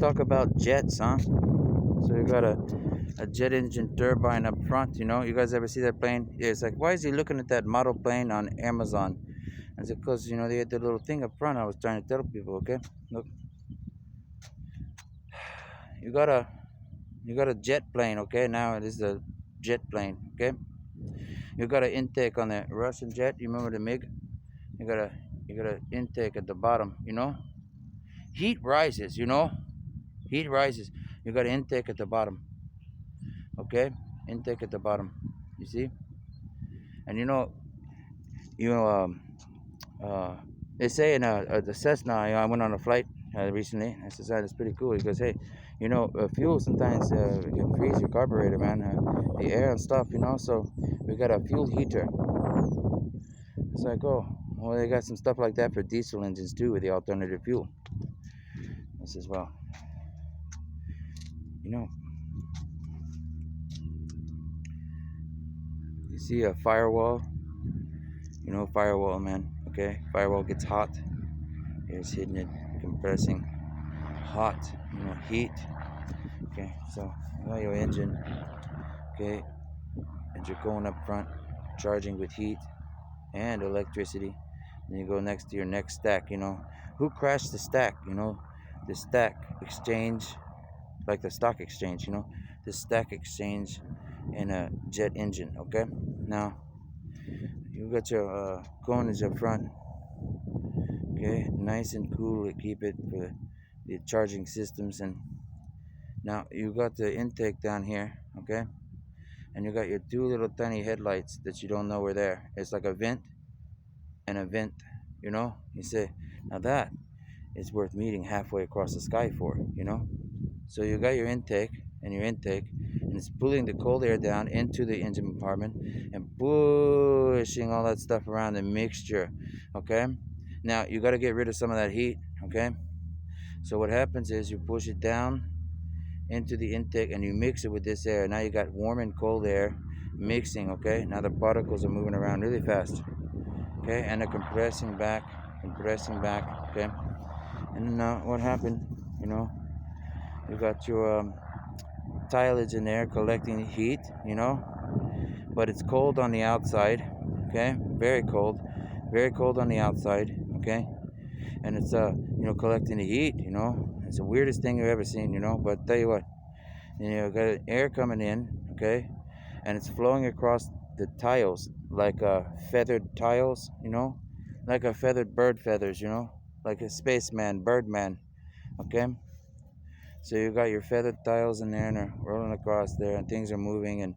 talk about jets, huh? So you got a jet engine turbine up front, you know. You guys ever see that plane? Yeah, it's like, why is he looking at that model plane on Amazon? I said, because, you know, they had the little thing up front. I was trying to tell people, okay? Look, you got a you got a jet plane, okay? Now it is a jet plane, okay? You got an intake on the Russian jet. You remember the MiG? You got a you got an intake at the bottom, you know. Heat rises, you know. Heat rises. You got an intake at the bottom, okay? Intake at the bottom. You see? And you know, uh, they say in the Cessna. You know, I went on a flight recently. I said, "That's pretty cool." He goes, "Hey, you know, fuel sometimes can freeze your carburetor, man. The air and stuff, you know. So we got a fuel heater." It's like, oh, well, they got some stuff like that for diesel engines too, with the alternative fuel. I says, well, you know, you see a firewall. You know, firewall, man. Okay, firewall gets hot. It's hitting it, compressing, hot. You know, heat. Okay, so you got your engine. Okay, and you're going up front, charging with heat and electricity. Then you go next to your next stack. You know, who crashed the stack? You know, the stack exchange, like the stock exchange. You know, the stack exchange in a jet engine. Okay, now you got your cones up front. Okay, nice and cool to keep it for the charging systems. And now you got the intake down here. Okay, and you got your two little tiny headlights that you don't know were there. It's like a vent and a vent, you know. You say, now that is worth meeting halfway across the sky for, you know. So you got your intake and your intake, and it's pulling the cold air down into the engine compartment and pushing all that stuff around the mixture. Okay, now you got to get rid of some of that heat. Okay, so what happens is you push it down into the intake and you mix it with this air. Now you got warm and cold air mixing. Okay, now the particles are moving around really fast. Okay, and they're compressing back. Okay, and then what happened, you know, you got your tillage in there collecting heat, you know, but it's cold on the outside. Okay, very cold on the outside. Okay, and it's you know, collecting the heat, you know. It's the weirdest thing you've ever seen, you know. But tell you what, you know, got air coming in. Okay, and it's flowing across the tiles like feathered tiles, you know, like a feathered bird feathers, you know, like a spaceman, birdman. Okay, so you got your feathered tiles in there and they're rolling across there, and things are moving, and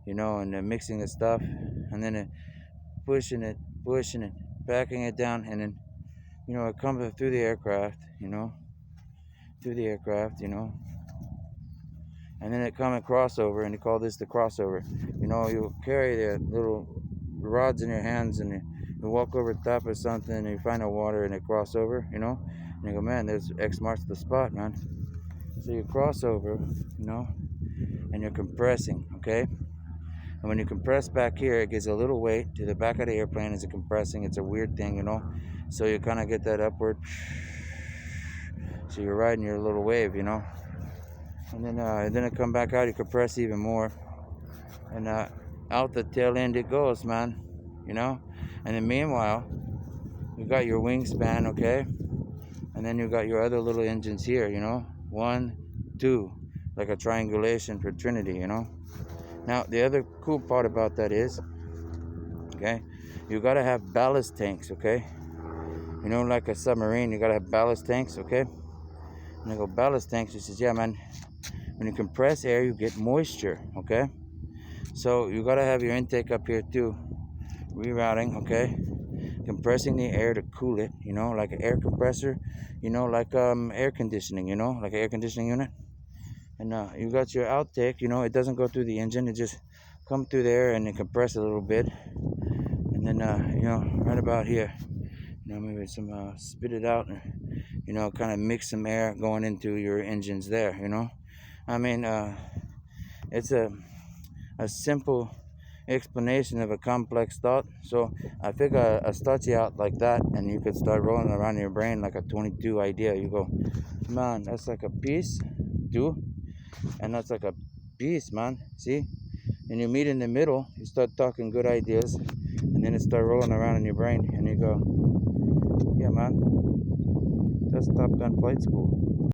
you know, and they're mixing the stuff, and then pushing it, backing it down, and then, you know, it comes through the aircraft, you know, and then it come a crossover, and they call this the crossover. You know, you carry the little rods in your hands, and you walk over the top of something, and you find the water, and they cross over, you know, and you go, man, there's X marks the spot, man. So you cross over, you know, and you're compressing. Okay, and when you compress back here, it gives a little weight to the back of the airplane as it's compressing. It's a weird thing, you know, so you kind of get that upward, so you're riding your little wave, you know. And then it come back out, you compress even more, and out the tail end it goes, man, you know. And then meanwhile, you got your wingspan. Okay, and then you got your other little engines here, you know, 1, 2, like a triangulation for Trinity, you know. Now the other cool part about that is, okay, you got to have ballast tanks. Okay, you know, like a submarine, you got to have ballast tanks. Okay, and I go, ballast tanks. He says, yeah, man, when you compress air, you get moisture. Okay, so you got to have your intake up here too, rerouting. Okay, compressing the air to cool it, you know, like an air compressor, you know, like air conditioning, you know, like an air conditioning unit. And you got your outtake, you know, it doesn't go through the engine, it just come through there and it compress a little bit, and then you know, right about here, you know, maybe some spit it out, and you know, kind of mix some air going into your engines there, you know. I mean, it's a simple explanation of a complex thought. So I figure I start you out like that, and you could start rolling around in your brain like a 22 idea. You go, man, that's like a piece, two, and that's like a piece, man. See? And you meet in the middle, you start talking good ideas, and then it start rolling around in your brain, and you go, yeah, man, that's Top Gun Flight School.